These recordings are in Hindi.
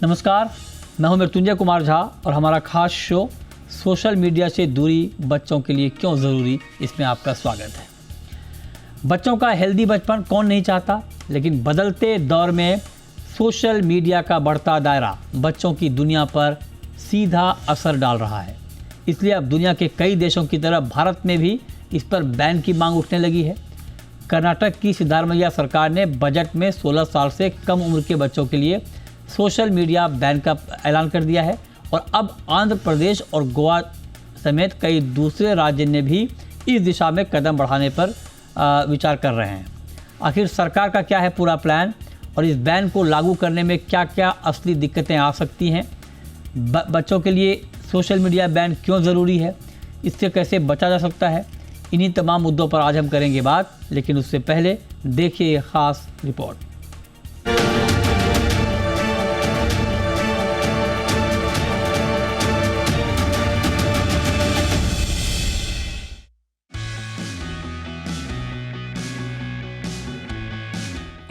नमस्कार, मैं हूं मृत्युंजय कुमार झा और हमारा खास शो सोशल मीडिया से दूरी बच्चों के लिए क्यों ज़रूरी, इसमें आपका स्वागत है। बच्चों का हेल्दी बचपन कौन नहीं चाहता, लेकिन बदलते दौर में सोशल मीडिया का बढ़ता दायरा बच्चों की दुनिया पर सीधा असर डाल रहा है। इसलिए अब दुनिया के कई देशों की तरह भारत में भी इस पर बैन की मांग उठने लगी है। कर्नाटक की सिद्धारमैया सरकार ने बजट में 16 साल से कम उम्र के बच्चों के लिए सोशल मीडिया बैन का ऐलान कर दिया है और अब आंध्र प्रदेश और गोवा समेत कई दूसरे राज्य ने भी इस दिशा में कदम बढ़ाने पर विचार कर रहे हैं। आखिर सरकार का क्या है पूरा प्लान और इस बैन को लागू करने में क्या क्या असली दिक्कतें आ सकती हैं, बच्चों के लिए सोशल मीडिया बैन क्यों ज़रूरी है, इससे कैसे बचा जा सकता है, इन्हीं तमाम मुद्दों पर आज हम करेंगे बात। लेकिन उससे पहले देखिए ये खास रिपोर्ट।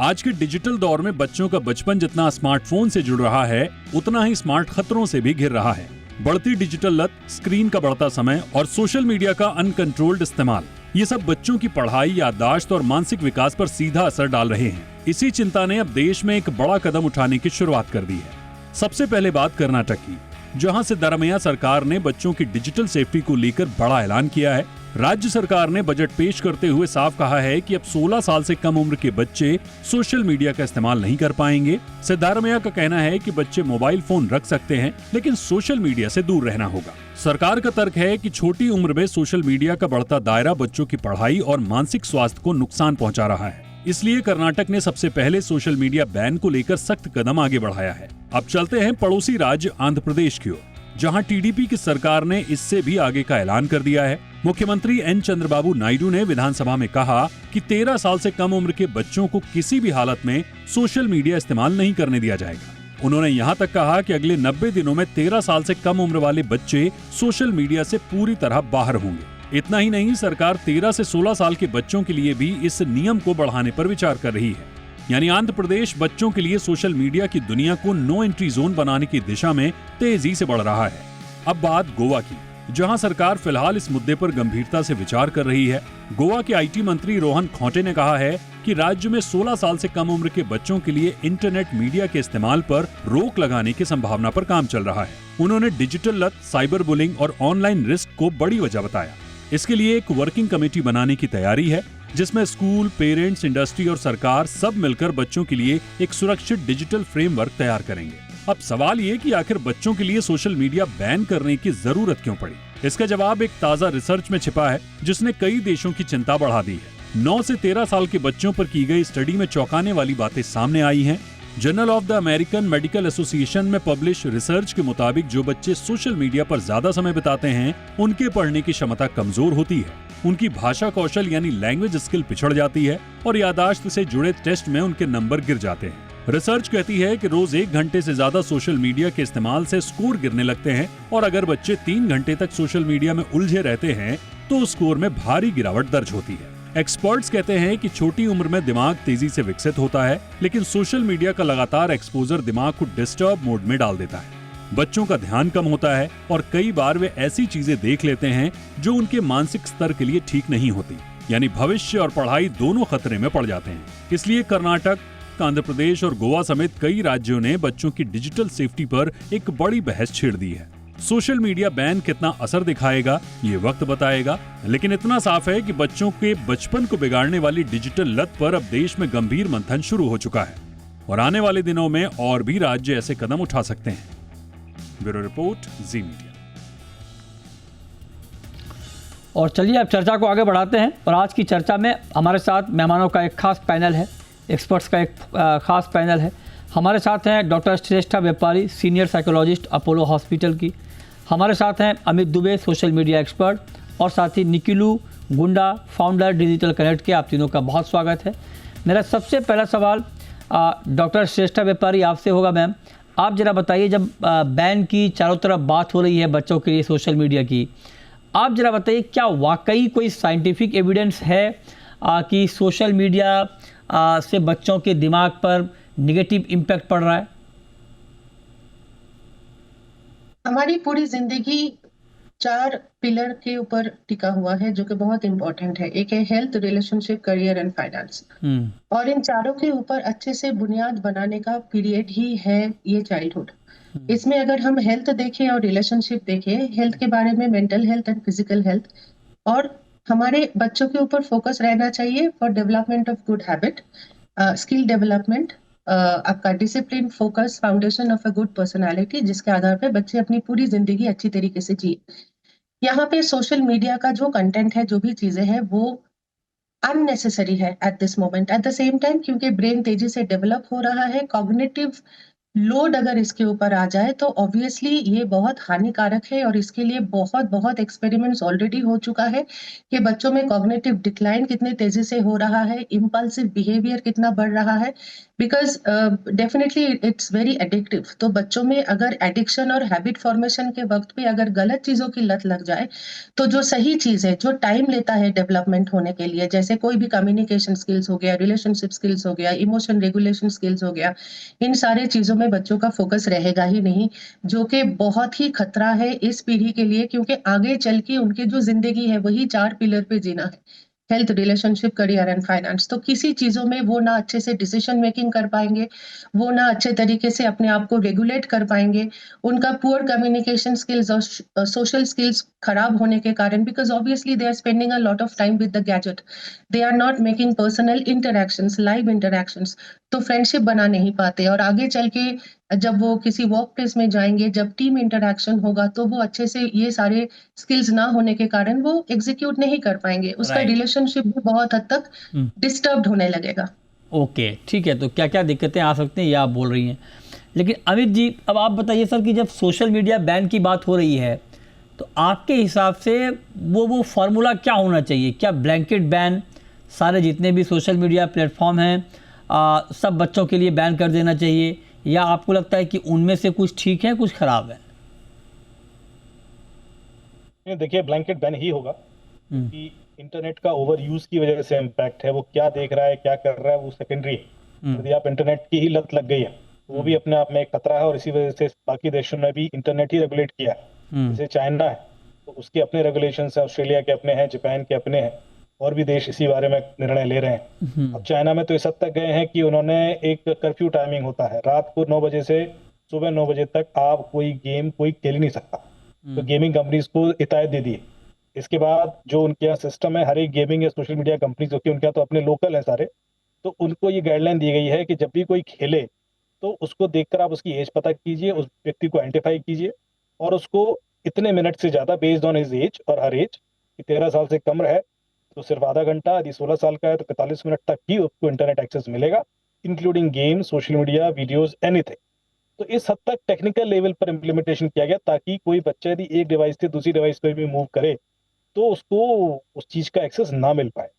आज के डिजिटल दौर में बच्चों का बचपन जितना स्मार्टफोन से जुड़ रहा है, उतना ही स्मार्ट खतरों से भी घिर रहा है। बढ़ती डिजिटल लत, स्क्रीन का बढ़ता समय और सोशल मीडिया का अनकंट्रोल्ड इस्तेमाल, ये सब बच्चों की पढ़ाई, याददाश्त और मानसिक विकास पर सीधा असर डाल रहे हैं। इसी चिंता ने अब देश में एक बड़ा कदम उठाने की शुरुआत कर दी है। सबसे पहले बात कर्नाटक की, जहां सिद्धारमैया सरकार ने बच्चों की डिजिटल सेफ्टी को लेकर बड़ा ऐलान किया है। राज्य सरकार ने बजट पेश करते हुए साफ कहा है कि अब 16 साल से कम उम्र के बच्चे सोशल मीडिया का इस्तेमाल नहीं कर पाएंगे। सिद्धारमैया का कहना है कि बच्चे मोबाइल फोन रख सकते हैं, लेकिन सोशल मीडिया से दूर रहना होगा। सरकार का तर्क है कि छोटी उम्र में सोशल मीडिया का बढ़ता दायरा बच्चों की पढ़ाई और मानसिक स्वास्थ्य को नुकसान पहुंचा रहा है। इसलिए कर्नाटक ने सबसे पहले सोशल मीडिया बैन को लेकर सख्त कदम आगे बढ़ाया है। अब चलते हैं पड़ोसी राज्य आंध्र प्रदेश की ओर, जहां टीडीपी की सरकार ने इससे भी आगे का ऐलान कर दिया है। मुख्यमंत्री एन चंद्रबाबू नायडू ने विधानसभा में कहा कि 13 साल से कम उम्र के बच्चों को किसी भी हालत में सोशल मीडिया इस्तेमाल नहीं करने दिया जाएगा। उन्होंने यहां तक कहा कि अगले 90 दिनों में 13 साल से कम उम्र वाले बच्चे सोशल मीडिया से पूरी तरह बाहर होंगे। इतना ही नहीं, सरकार 13 से 16 साल के बच्चों के लिए भी इस नियम को बढ़ाने पर विचार कर रही है। यानी आंध्र प्रदेश बच्चों के लिए सोशल मीडिया की दुनिया को नो एंट्री जोन बनाने की दिशा में तेजी से बढ़ रहा है। अब बात गोवा की, जहां सरकार फिलहाल इस मुद्दे पर गंभीरता से विचार कर रही है। गोवा के आईटी मंत्री रोहन खौटे ने कहा है कि राज्य में 16 साल से कम उम्र के बच्चों के लिए इंटरनेट मीडिया के इस्तेमाल पर रोक लगाने की संभावना पर काम चल रहा है। उन्होंने डिजिटल लत, साइबर बुलिंग और ऑनलाइन रिस्क को बड़ी वजह बताया। इसके लिए एक वर्किंग कमेटी बनाने की तैयारी है, जिसमें स्कूल, पेरेंट्स, इंडस्ट्री और सरकार सब मिलकर बच्चों के लिए एक सुरक्षित डिजिटल फ्रेमवर्क तैयार करेंगे। अब सवाल ये कि आखिर बच्चों के लिए सोशल मीडिया बैन करने की जरूरत क्यों पड़ी? इसका जवाब एक ताजा रिसर्च में छिपा है, जिसने कई देशों की चिंता बढ़ा दी है। 9 से 13 साल के बच्चों पर की गई स्टडी में चौंकाने वाली बातें सामने आई हैं। Journal of the American medical association में पब्लिश रिसर्च के मुताबिक जो बच्चे सोशल मीडिया पर ज्यादा समय बिताते हैं, उनके पढ़ने की क्षमता कमजोर होती है, उनकी भाषा कौशल यानी लैंग्वेज स्किल पिछड़ जाती है और याददाश्त से जुड़े टेस्ट में उनके नंबर गिर जाते हैं। रिसर्च कहती है कि रोज 1 घंटे से ज्यादा सोशल मीडिया के इस्तेमाल से स्कोर गिरने लगते हैं और अगर बच्चे 3 घंटे तक सोशल मीडिया में उलझे रहते हैं तो स्कोर में भारी गिरावट दर्ज होती है। एक्सपर्ट्स कहते हैं कि छोटी उम्र में दिमाग तेजी से विकसित होता है, लेकिन सोशल मीडिया का लगातार एक्सपोजर दिमाग को डिस्टर्ब मोड में डाल देता है। बच्चों का ध्यान कम होता है और कई बार वे ऐसी चीजें देख लेते हैं जो उनके मानसिक स्तर के लिए ठीक नहीं होती, यानी भविष्य और पढ़ाई दोनों खतरे में पड़ जाते हैं। इसलिए कर्नाटक, आंध्र प्रदेश और गोवा समेत कई राज्यों ने बच्चों की डिजिटल सेफ्टी पर एक बड़ी बहस छेड़ दी है। सोशल मीडिया बैन कितना असर दिखाएगा ये वक्त बताएगा, लेकिन इतना साफ है कि बच्चों के बचपन को बिगाड़ने वाली डिजिटल लत पर अब देश में गंभीर मंथन शुरू हो चुका है और आने वाले दिनों में और भी राज्य ऐसे कदम उठा सकते हैं। ब्यूरो रिपोर्ट, जी मीडिया। और चलिए अब चर्चा को आगे बढ़ाते हैं और आज की चर्चा में हमारे साथ मेहमानों का एक खास पैनल है, एक्सपर्ट्स का एक खास पैनल है। हमारे साथ हैं डॉक्टर श्रेष्ठा व्यापारी, सीनियर साइकोलॉजिस्ट, अपोलो हॉस्पिटल की। हमारे साथ हैं Amit Dubey, social media expert, और साथ ही निकिलू गुंडा, फाउंडर डिजिटल कनेक्ट के। आप तीनों का बहुत स्वागत है। मेरा सबसे पहला सवाल डॉक्टर श्रेष्ठा व्यापारी आपसे होगा। मैम, आप जरा बताइए, जब बैन की चारों तरफ बात हो रही है बच्चों के लिए सोशल मीडिया की, आप जरा बताइए क्या वाकई कोई साइंटिफिक एविडेंस है कि सोशल मीडिया से बच्चों के दिमाग पर नेगेटिव इम्पैक्ट पड़ रहा है? हमारी पूरी जिंदगी 4 पिलर के ऊपर टिका हुआ है जो कि बहुत इंपॉर्टेंट है। एक है health, relationship, career and finance. और इन चारों के ऊपर अच्छे से बुनियाद बनाने का पीरियड ही है ये चाइल्डहुड। इसमें अगर हम हेल्थ देखें और रिलेशनशिप देखें, हेल्थ के बारे में mental health and physical health, और हमारे बच्चों के ऊपर फोकस रहना चाहिए for development of good habit, skill development, आपका discipline, focus, foundation of a good personality, जिसके आधार पर बच्चे अपनी पूरी जिंदगी अच्छी तरीके से जिए। यहाँ पे सोशल मीडिया का जो कंटेंट है, जो भी चीजें हैं, वो अननेसेसरी है at this moment. At the same time, क्योंकि ब्रेन तेजी से डेवलप हो रहा है, कॉग्निटिव लोड अगर इसके ऊपर आ जाए तो ऑब्वियसली ये बहुत हानिकारक है। और इसके लिए बहुत बहुत एक्सपेरिमेंट्स ऑलरेडी हो चुका है कि बच्चों में कॉग्निटिव डिक्लाइन कितने तेजी से हो रहा है, इम्पल्सिव बिहेवियर कितना बढ़ रहा है, because definitely it's very addictive. तो बच्चों में अगर एडिक्शन और हैबिट फॉर्मेशन के वक्त पे अगर गलत चीजों की लत लग जाए, तो जो सही चीज है, जो टाइम लेता है डेवलपमेंट होने के लिए, जैसे कोई भी कम्युनिकेशन स्किल्स हो गया, रिलेशनशिप स्किल्स हो गया, इमोशन रेगुलेशन स्किल्स हो गया, इन सारे चीजों में बच्चों का फोकस रहेगा ही नहीं, जो कि बहुत ही खतरा है इस पीढ़ी के लिए। क्योंकि आगे चल के उनकी जो जिंदगी है वही 4 पिलर पे जीना है, health, relationship, career and finance. तो किसी चीजों में वो ना अच्छे से डिसीजन मेकिंग कर पाएंगे, वो ना अच्छे तरीके से अपने आप को रेगुलेट कर पाएंगे। उनका पुअर कम्युनिकेशन स्किल्स और सोशल स्किल्स खराब होने के कारण, because obviously they are spending a lot of time with the gadget, they are not making personal interactions, live interactions, तो फ्रेंडशिप बना नहीं पाते। और आगे चल के जब वो किसी वर्क प्लेस में जाएंगे, जब टीम इंटरेक्शन होगा, तो वो अच्छे से ये सारे स्किल्स ना होने के कारण वो एग्जीक्यूट नहीं कर पाएंगे। उसका राइट। रिलेशनशिप भी बहुत हद तक डिस्टर्ब होने लगेगा। ओके, ठीक है। तो क्या क्या दिक्कतें आ सकती हैं ये आप बोल रही हैं, लेकिन अमित जी अब आप बताइए सर कि जब सोशल मीडिया बैन की बात हो रही है तो आपके हिसाब से वो फार्मूला क्या होना चाहिए? क्या ब्लैंकेट बैन सारे जितने भी सोशल मीडिया प्लेटफॉर्म हैं सब बच्चों के लिए बैन कर देना चाहिए, या आपको लगता है कि उनमें से कुछ ठीक है कुछ खराब है? नहीं, देखिए ब्लैंकेट बैन ही होगा कि इंटरनेट का ओवर यूज की वजह से इम्पैक्ट है। वो क्या देख रहा है, क्या कर रहा है, वो सेकेंडरी है। यदि आप इंटरनेट की ही लत लग गई है तो वो भी अपने आप में एक खतरा है। और इसी वजह से बाकी देशों ने भी इंटरनेट ही रेगुलेट किया है। जैसे चाइना है तो उसके अपने रेगुलेशन है, ऑस्ट्रेलिया के अपने हैं, जापान के अपने हैं, और भी देश इसी बारे में निर्णय ले रहे हैं। अब चाइना में तो इस हद तक गए हैं कि उन्होंने एक कर्फ्यू टाइमिंग होता है, रात को 9 बजे से सुबह 9 बजे तक आप कोई गेम कोई खेल ही नहीं सकता। तो गेमिंग कंपनीज को हिदायत दे दी है। इसके बाद जो उनके यहाँ सिस्टम है, हर एक गेमिंग या सोशल मीडिया कंपनी, जो कि उनके यहाँ तो अपने लोकल हैं सारे, तो उनको ये गाइडलाइन दी गई है कि जब भी कोई खेले तो उसको देखकर आप उसकी एज पता कीजिए, उस व्यक्ति को आइडेंटिफाई कीजिए, और उसको इतने मिनट से ज्यादा बेस्ड ऑन हिज एज और हर एज, कि 13 साल से कम है तो सिर्फ आधा घंटा, यदि 16 साल का है तो 45 मिनट तक ही उसको इंटरनेट एक्सेस मिलेगा, including game, social media, videos, anything. तो इस हद तक टेक्निकल लेवल पर इम्प्लीमेंटेशन किया गया ताकि कोई बच्चा यदि एक डिवाइस से दूसरी डिवाइस पर भी मूव करे तो उसको उस चीज का एक्सेस ना मिल पाए।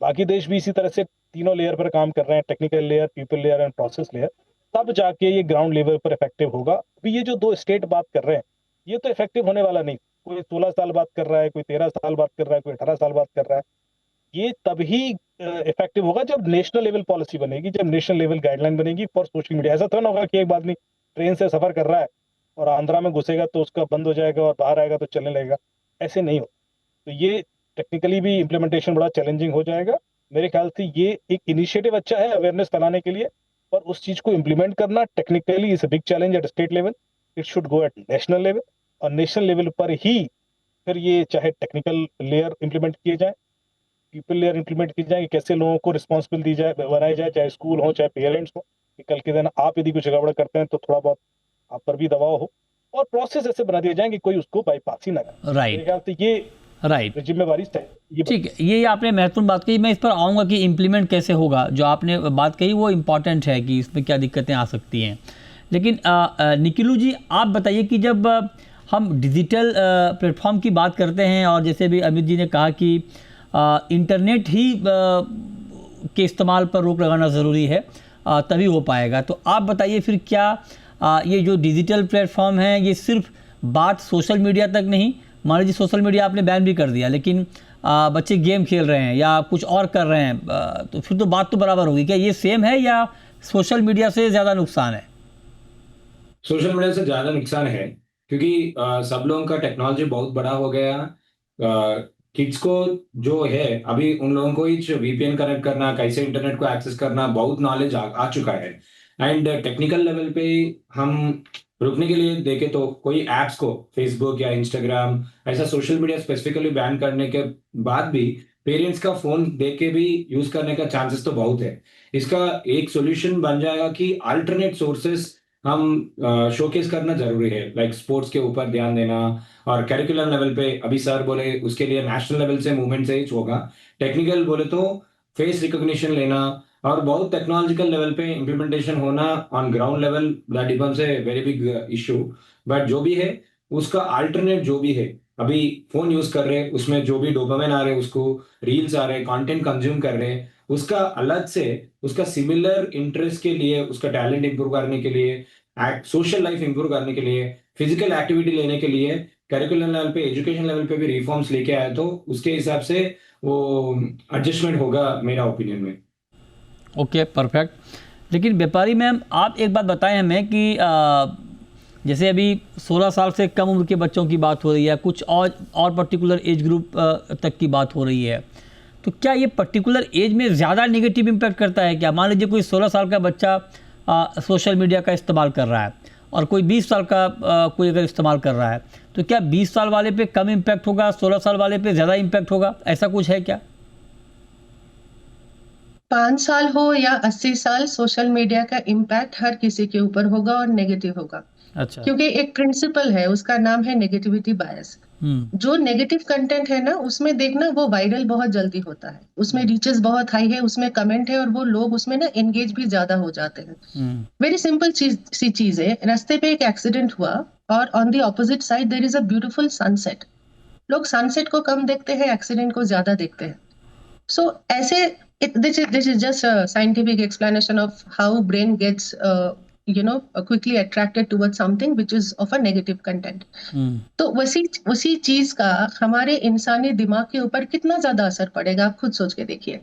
बाकी देश भी इसी तरह से तीनों लेयर पर काम कर रहे हैं, technical layer, people layer and process layer. तब जाके ये ग्राउंड लेवल पर इफेक्टिव होगा। अभी ये जो 2 स्टेट बात कर रहे हैं ये तो इफेक्टिव होने वाला नहीं। कोई 16 साल बात कर रहा है, कोई 13 साल बात कर रहा है, कोई 18 साल बात कर रहा है। ये तभी इफेक्टिव होगा जब नेशनल लेवल पॉलिसी बनेगी, जब नेशनल लेवल गाइडलाइन बनेगी फॉर सोशल मीडिया। ऐसा तो ना होगा कि एक आदमी ट्रेन से सफर कर रहा है और आंध्रा में घुसेगा तो उसका बंद हो जाएगा और बाहर आएगा तो चलने लगेगा। ऐसे नहीं हो। तो ये टेक्निकली भी इम्प्लीमेंटेशन बड़ा चैलेंजिंग हो जाएगा। मेरे ख्याल से ये एक इनिशिएटिव अच्छा है अवेयरनेस फैलाने के लिए, पर उस चीज को इम्प्लीमेंट करना technically is a big challenge eight state level. It should go at national level, और नेशनल लेवल पर ही फिर ये चाहे टेक्निकल लेयर इम्प्लीमेंट किए जाए, पीपल लेयर इम्प्लीमेंट की जाए, कि कैसे लोगों को रिस्पॉन्सिबल दी जाए, बनाई जाए, चाहे स्कूल हो चाहे पेरेंट्स हो, कि कल के दिन आप यदि कुछ गड़बड़ करते हैं तो थोड़ा बहुत आप पर भी दबाव हो, और प्रोसेस ऐसे बना दिए जाए कि कोई उसको बाईपास ही ना करे। राइट, मेरे ख्याल से ये राइट, जिम्मेवारी ये ठीक है। ये आपने महत्वपूर्ण बात कही, मैं इस पर आऊँगा कि इम्प्लीमेंट कैसे होगा। जो आपने बात कही वो इम्पॉर्टेंट है कि इसमें क्या दिक्कतें आ सकती हैं। लेकिन निखिलू जी आप बताइए कि जब हम डिजिटल प्लेटफॉर्म की बात करते हैं, और जैसे भी अमित जी ने कहा कि इंटरनेट ही के इस्तेमाल पर रोक लगाना ज़रूरी है तभी हो पाएगा, तो आप बताइए फिर क्या ये जो डिजिटल प्लेटफॉर्म हैं ये सिर्फ बात सोशल मीडिया तक नहीं, मान लीजिए सोशल मीडिया आपने बैन भी कर दिया, लेकिन बच्चे गेम खेल रहे हैं या कुछ और कर रहे हैं, तो फिर तो बात तो बराबर होगी। क्या ये सेम है या सोशल मीडिया से ज़्यादा नुकसान है? सोशल मीडिया से ज़्यादा नुकसान है, क्योंकि सब लोगों का टेक्नोलॉजी बहुत बड़ा हो गया। किड्स को जो है अभी उन लोगों को ही वीपीएन कनेक्ट करना, कैसे इंटरनेट को एक्सेस करना, बहुत नॉलेज आ चुका है। एंड टेक्निकल लेवल पे हम रुकने के लिए देखे तो कोई एप्स को फेसबुक या इंस्टाग्राम ऐसा सोशल मीडिया स्पेसिफिकली बैन करने के बाद भी पेरेंट्स का फोन देख के भी यूज करने का चांसेस तो बहुत है। इसका एक सॉल्यूशन बन जाएगा कि अल्टरनेट सोर्सेस हम शोकेस करना जरूरी है, लाइक स्पोर्ट्स के ऊपर ध्यान देना, और करिकुलम लेवल पे अभी सर बोले उसके लिए नेशनल लेवल से मूवमेंट से ही होगा। टेक्निकल बोले तो फेस रिकॉग्निशन लेना, और बहुत टेक्नोलॉजिकल लेवल पे इम्प्लीमेंटेशन होना on ground level, that becomes a very big issue. But जो भी है उसका अल्टरनेट जो भी है, अभी फोन यूज कर रहे उसमें जो भी डोपामिन आ रहे, उसको रील्स आ रहे, कंटेंट कंज्यूम कर रहे, उसका अलग से उसका सिमिलर इंटरेस्ट के लिए, उसका टैलेंट इंप्रूव करने के लिए, सोशल लाइफ इंप्रूव करने के लिए, फिजिकल एक्टिविटी लेने के लिए करिकुलम लेवल पे, एजुकेशन लेवल पे भी रिफॉर्म्स लेके आए तो उसके हिसाब से वो एडजस्टमेंट होगा मेरा ओपिनियन में। Okay, perfect. लेकिन व्यापारी मैम, आप एक बात बताएं हमें कि जैसे अभी 16 साल से कम उम्र के बच्चों की बात हो रही है, कुछ और पर्टिकुलर एज ग्रुप तक की बात हो रही है, तो क्या ये पर्टिकुलर एज में ज़्यादा नेगेटिव इम्पैक्ट करता है क्या? मान लीजिए कोई 16 साल का बच्चा सोशल मीडिया का इस्तेमाल कर रहा है और कोई 20 साल का कोई अगर इस्तेमाल कर रहा है, तो क्या 20 साल वाले पे कम इम्पैक्ट होगा, 16 साल वाले पे ज़्यादा इम्पैक्ट होगा? ऐसा कुछ है क्या? 5 साल हो या 80 साल, सोशल मीडिया का इम्पैक्ट हर किसी के ऊपर होगा और नेगेटिव होगा। अच्छा। क्योंकि एक प्रिंसिपल है, उसका नाम है नेगेटिविटी बायस। जो नेगेटिव कंटेंट है ना, उसमें देखना वो वायरल बहुत जल्दी होता है, उसमें रीचेस बहुत हाई है, उसमें कमेंट है, और वो लोग उसमें ना एंगेज भी ज्यादा हो जाते हैं। वेरी सिंपल चीज है, रास्ते पे एक एक्सीडेंट हुआ और on the opposite side there is a beautiful sunset. लोग सनसेट को कम देखते हैं, एक्सीडेंट को ज्यादा देखते हैं। सो ऐसे this is just a scientific explanation of how brain gets quickly attracted towards something which is of a negative content. तो उसी चीज का हमारे इंसानी दिमाग के ऊपर कितना ज्यादा असर पड़ेगा, आप खुद सोच के देखिए।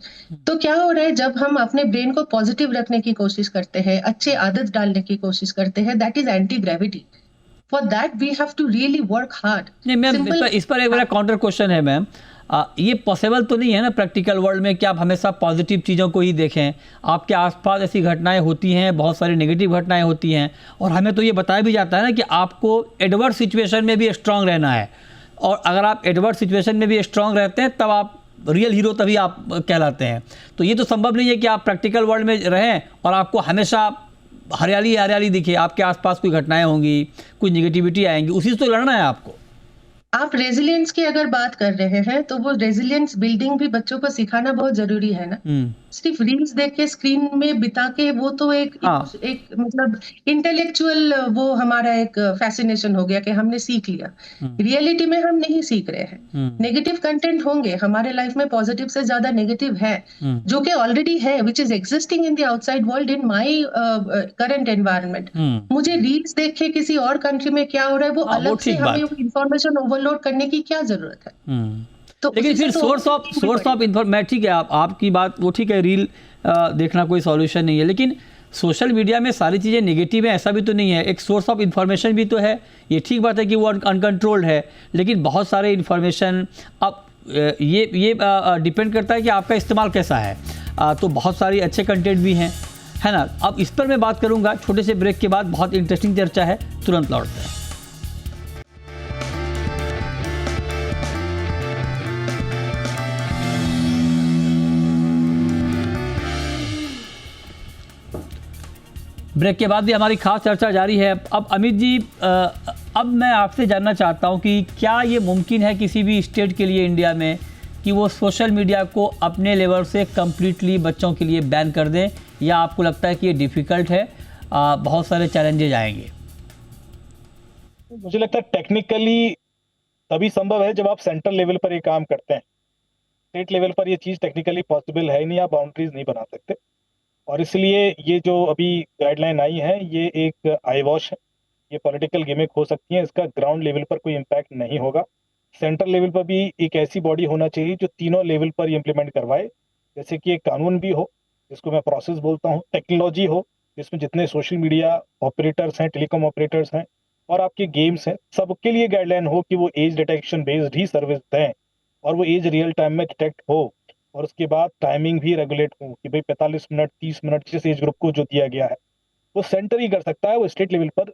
तो क्या हो रहा है, जब हम अपने ब्रेन को पॉजिटिव रखने की कोशिश करते हैं, अच्छे आदत डालने की कोशिश करते हैं, that is anti gravity. For that we have to really work hard. नहीं मैम, इस पर एक बड़ा काउंटर क्वेश्चन है मैम। ये पॉसिबल तो नहीं है ना प्रैक्टिकल वर्ल्ड में कि आप हमेशा पॉजिटिव चीज़ों को ही देखें। आपके आसपास ऐसी घटनाएं होती हैं, बहुत सारी नेगेटिव घटनाएं होती हैं, और हमें तो ये बताया भी जाता है ना कि आपको एडवर्स सिचुएशन में भी स्ट्रांग रहना है, और अगर आप एडवर्स सिचुएशन में भी स्ट्रांग रहते हैं तब आप रियल हीरो तभी आप कहलाते हैं। तो ये तो संभव नहीं है कि आप प्रैक्टिकल वर्ल्ड में रहें और आपको हमेशा हरियाली हरियाली दिखे। आपके आसपास कोई घटनाएं होंगी, कुछ निगेटिविटी आएंगी, उसी से तो लड़ना है आपको। आप रेजिलियंस की अगर बात कर रहे हैं तो वो रेजिलियंस बिल्डिंग भी बच्चों को सिखाना बहुत जरूरी है ना। सिर्फ रील्स देख के स्क्रीन में बिता के वो तो एक मतलब इंटेलेक्चुअल वो हमारा एक फैसिनेशन हो गया कि हमने सीख लिया। रियलिटी में हम नहीं सीख रहे हैं। नेगेटिव कंटेंट होंगे हमारे लाइफ में, पॉजिटिव से ज्यादा नेगेटिव है, जो कि ऑलरेडी है, which is existing in the outside world in my current environment. मुझे रील्स देख के किसी और कंट्री में क्या हो रहा है वो अलग से हमें इंफॉर्मेशन ओवरलोड करने की क्या जरूरत है। तो लेकिन फिर सोर्स ऑफ इन्फॉर्मेशन, ठीक है, आपकी बात वो ठीक है, रील देखना कोई सॉल्यूशन नहीं है, लेकिन सोशल मीडिया में सारी चीज़ें नेगेटिव है ऐसा भी तो नहीं है। एक सोर्स ऑफ इन्फॉर्मेशन भी तो है। ये ठीक बात है कि वो अनकंट्रोल्ड है, लेकिन बहुत सारे इन्फॉर्मेशन अब ये डिपेंड करता है कि आपका इस्तेमाल कैसा है। तो बहुत सारी अच्छे कंटेंट भी हैं, है ना। अब इस पर मैं बात करूँगा छोटे से ब्रेक के बाद। बहुत इंटरेस्टिंग चर्चा है, तुरंत लौटते हैं। ब्रेक के बाद भी हमारी खास चर्चा जारी है। अब अमित जी, अब मैं आपसे जानना चाहता हूं कि क्या ये मुमकिन है किसी भी स्टेट के लिए इंडिया में कि वो सोशल मीडिया को अपने लेवल से कम्प्लीटली बच्चों के लिए बैन कर दें, या आपको लगता है कि ये डिफ़िकल्ट है, बहुत सारे चैलेंजेज आएंगे? मुझे लगता है टेक्निकली तभी संभव है जब आप सेंट्रल लेवल पर ये काम करते हैं। स्टेट लेवल पर ये चीज़ टेक्निकली पॉसिबल है नहीं, आप बाउंड्रीज नहीं बना सकते। और इसलिए ये जो अभी गाइडलाइन आई है ये एक आई वॉश है, ये पॉलिटिकल गिमिक हो सकती है, इसका ग्राउंड लेवल पर कोई इम्पैक्ट नहीं होगा। सेंट्रल लेवल पर भी एक ऐसी बॉडी होना चाहिए जो तीनों लेवल पर इम्प्लीमेंट करवाए, जैसे कि एक कानून भी हो जिसको मैं प्रोसेस बोलता हूँ, टेक्नोलॉजी हो जिसमें जितने सोशल मीडिया ऑपरेटर्स हैं, टेलीकॉम ऑपरेटर्स हैं, और आपके गेम्स हैं, सबके लिए गाइडलाइन हो कि वो एज डिटेक्शन बेस्ड ही सर्विस दें और वो एज रियल टाइम में डिटेक्ट हो, और उसके बाद टाइमिंग भी रेगुलेट हो कि भाई 45 मिनट 30 मिनट जिस एज ग्रुप को जो दिया गया है वो सेंटर ही कर सकता है, वो स्टेट लेवल पर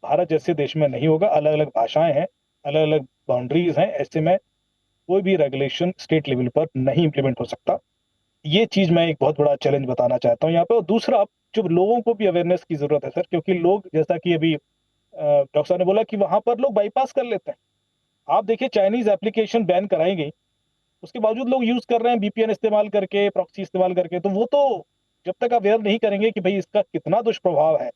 भारत जैसे देश में नहीं होगा। अलग अलग भाषाएं हैं, अलग अलग बाउंड्रीज हैं, ऐसे में कोई भी रेगुलेशन स्टेट लेवल पर नहीं इंप्लीमेंट हो सकता। ये चीज मैं एक बहुत बड़ा चैलेंज बताना चाहता हूँ यहाँ पे। और दूसरा, जो लोगों को भी अवेयरनेस की जरूरत है सर, क्योंकि लोग, जैसा कि अभी डॉक्टर साहब ने बोला कि वहां पर लोग बाईपास कर लेते हैं। आप देखिए, चाइनीज एप्लीकेशन बैन कराई गई, उसके बावजूद लोग यूज कर रहे हैं VPN इस्तेमाल करके, प्रॉक्सी इस्तेमाल करके। तो वो तो जब तक अवेयर नहीं करेंगे कि भाई इसका कितना दुष्प्रभाव है,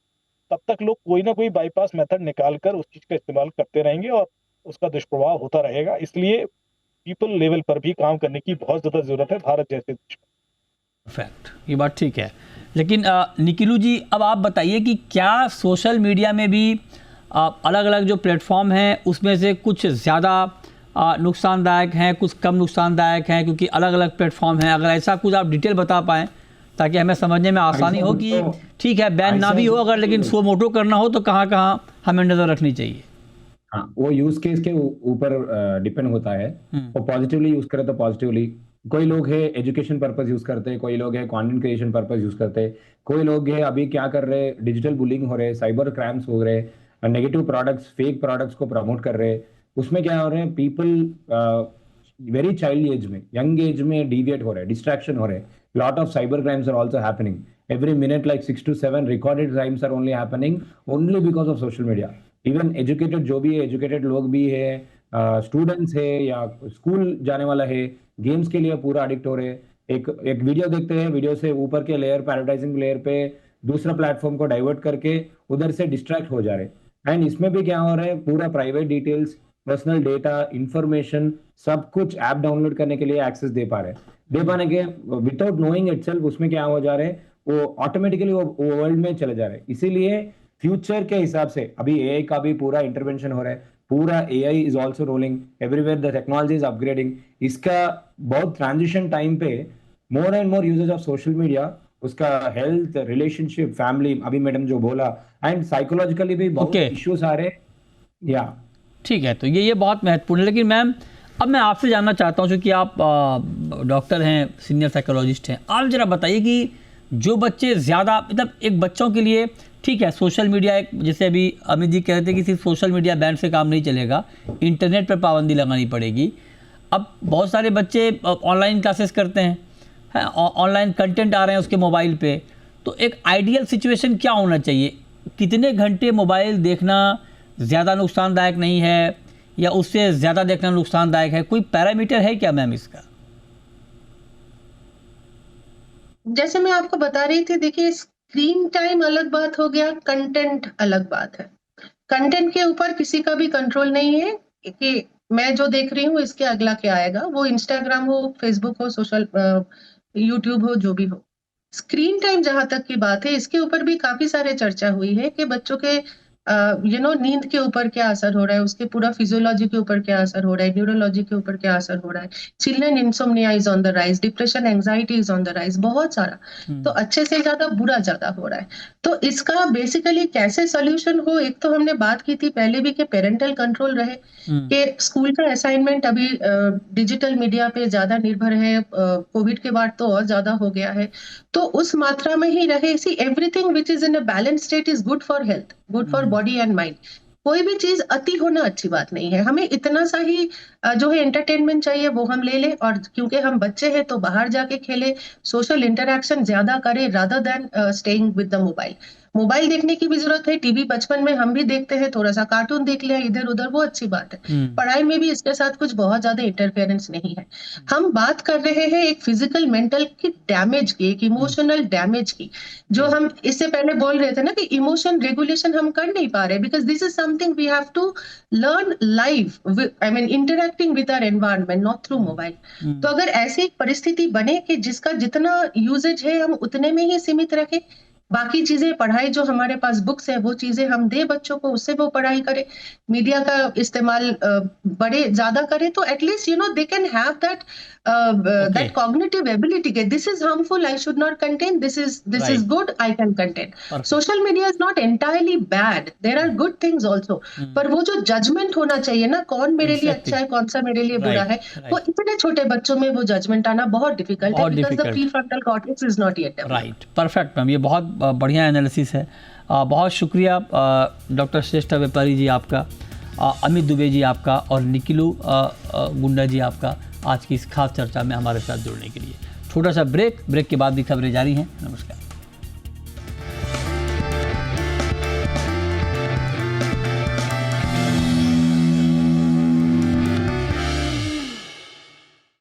तब तक लोग कोई ना कोई बाईपास मेथड निकाल कर उस चीज का इस्तेमाल करते रहेंगे और उसका दुष्प्रभाव होता रहेगा। इसलिए पीपल लेवल पर भी काम करने की बहुत ज्यादा जरूरत है भारत जैसे देश में। फैक्ट, ये बात ठीक है। लेकिन निखिलू जी, अब आप बताइए कि क्या सोशल मीडिया में भी अलग अलग जो प्लेटफॉर्म हैं उसमें से कुछ ज़्यादा नुकसानदायक हैं, कुछ कम नुकसानदायक हैं, क्योंकि अलग अलग प्लेटफॉर्म हैं। अगर ऐसा कुछ आप डिटेल बता पाएँ ताकि हमें समझने में आसानी हो कि ठीक है बैन ना भी हो अगर, लेकिन सो मोटो करना हो तो कहाँ कहाँ हमें नज़र रखनी चाहिए। हाँ, वो यूज केस के ऊपर डिपेंड होता है। वो पॉजिटिवली यूज करे तो पॉजिटिवली, कोई लोग है एजुकेशन पर्पस यूज करते हैं, कोई लोग है कंटेंट क्रिएशन पर्पस यूज करते हैं, कोई लोग है अभी क्या कर रहे हैं, डिजिटल बुलिंग हो रहे हैं, साइबर क्राइम्स हो रहे हैं, नेगेटिव प्रोडक्ट्स फेक प्रोडक्ट्स को प्रमोट कर रहे हैं। उसमें क्या हो रहे हैं, पीपल वेरी चाइल्ड एज में, यंग एज में डिविएट हो रहे हैं, डिस्ट्रैक्शन हो रहे हैं। Lot of cyber crimes are also happening every minute, like 6 to 7 recorded crimes are only happening only because of social media. Even educated जो भी है, एजुकेटेड लोग भी है, स्टूडेंट्स है या स्कूल जाने वाला है, गेम्स के लिए पूरा एडिक्ट हो रहे हैं। एक वीडियो देखते हैं, वीडियो से ऊपर के लेयर पे, एडवर्टाइजिंग लेयर पे दूसरा प्लेटफॉर्म को डाइवर्ट करके उधर से डिस्ट्रैक्ट हो जा रहे हैं। एंड इसमें भी क्या हो रहा है, पूरा private details, personal data, information सब कुछ ऐप डाउनलोड करने के लिए एक्सेस दे पा रहे हैं। दे पाने के विदाउट नोइंग इटसेल्फ उसमें क्या हो जा रहे हैं, वो ऑटोमेटिकली वो वर्ल्ड में चले जा रहे हैं। इसीलिए फ्यूचर के हिसाब से अभी एआई का भी पूरा इंटरवेंशन हो रहा है, पूरा AI is also rolling everywhere, the technology is upgrading. इसका बहुत ट्रांजिशन टाइम पे more and more usages of social media, उसका हेल्थ, रिलेशनशिप, फैमिली, अभी मैडम जो बोला, एंड साइकोलॉजिकली भी बहुत इश्यूज आ रहे या ठीक है। तो ये बहुत महत्वपूर्ण है। लेकिन मैम, अब मैं आपसे जानना चाहता हूँ, क्योंकि आप डॉक्टर हैं, सीनियर साइकोलॉजिस्ट हैं, आप जरा बताइए कि जो बच्चे ज़्यादा, मतलब एक बच्चों के लिए ठीक है सोशल मीडिया, एक जैसे अभी अमित जी कह रहे थे कि सिर्फ सोशल मीडिया बैन से काम नहीं चलेगा, इंटरनेट पर पाबंदी लगानी पड़ेगी। अब बहुत सारे बच्चे ऑनलाइन क्लासेस करते हैं, ऑनलाइन कंटेंट आ रहे हैं उसके मोबाइल पे, तो एक आइडियल सिचुएशन क्या होना चाहिए? कितने घंटे मोबाइल देखना ज़्यादा नुकसानदायक नहीं है या उससे ज़्यादा देखना नुकसानदायक है? कोई पैरामीटर है क्या मैम इसका? जैसे मैं आपको बता रही थी, देखिए स्क्रीन टाइम अलग बात हो गया, कंटेंट अलग बात है। कंटेंट के ऊपर किसी का भी कंट्रोल नहीं है कि मैं जो देख रही हूँ इसके अगला क्या आएगा, वो इंस्टाग्राम हो, फेसबुक हो, सोशल यूट्यूब हो, जो भी हो। स्क्रीन टाइम जहां तक की बात है, इसके ऊपर भी काफी सारे चर्चा हुई है कि बच्चों के नींद के ऊपर क्या असर हो रहा है, उसके पूरा फिजियोलॉजी के ऊपर क्या असर हो रहा है, न्यूरोलॉजी के ऊपर क्या असर हो रहा है। Children insomnia is on the rise, depression, anxiety is on the rise, बहुत सारा। तो अच्छे से ज्यादा बुरा ज्यादा हो रहा है। तो इसका बेसिकली कैसे सोल्यूशन हो, एक तो हमने बात की थी पहले भी कि पेरेंटल कंट्रोल रहे, कि स्कूल का असाइनमेंट अभी डिजिटल मीडिया पे ज्यादा निर्भर है, कोविड के बाद तो और ज्यादा हो गया है, तो उस मात्रा में ही रहे। See everything which is in a balance state is good for health, good for body and mind. कोई भी चीज अति होना अच्छी बात नहीं है। हमें इतना सा ही जो है एंटरटेनमेंट चाहिए वो हम ले लें, और क्योंकि हम बच्चे हैं तो बाहर जाके खेले, सोशल इंटरेक्शन ज्यादा करें rather than staying with the mobile. Mobile देखने की भी जरूरत है, टीवी बचपन में हम भी देखते हैं, थोड़ा सा कार्टून देख लिया इधर उधर, वो अच्छी बात है। पढ़ाई में भी इसके साथ कुछ बहुत ज्यादा इंटरफेरेंस नहीं है। हम बात कर रहे हैं एक फिजिकल मेंटल की डैमेज की, एक इमोशनल डैमेज की, जो हम इससे पहले बोल रहे थे ना कि इमोशन रेगुलेशन हम कर नहीं पा रहे, because this is something we have to learn live, I mean interacting with our environment, not through mobile. तो अगर ऐसी परिस्थिति बने कि जिसका जितना यूजेज है हम उतने में ही सीमित रखें, बाकी चीजें पढ़ाई जो हमारे पास बुक्स है वो चीजें हम दे बच्चों को, उससे वो पढ़ाई करे। मीडिया का इस्तेमाल बड़े ज्यादा करे तो at least they can have that cognitive ability के this is harmful, I should not contain, this is good, I can contain. Social media is not entirely bad, there are good things also, पर वो जो जजमेंट होना चाहिए ना, कौन मेरे लिए अच्छा है, कौन सा मेरे लिए बुरा है, वो इतने छोटे बच्चों में वो जजमेंट आना बहुत डिफिकल्ट है, because the prefrontal cortex is not yet developed. Right, perfect ma'am, ये बहुत बढ़िया एनालिसिस है। बहुत शुक्रिया डॉक्टर श्रेष्ठा व्यापारी जी आपका, अमित दुबे जी आपका, और निखिलू गुंडा जी आपका आज की इस खास चर्चा में हमारे साथ जुड़ने के लिए। छोटा सा ब्रेक के बाद भी खबरें जारी हैं। नमस्कार।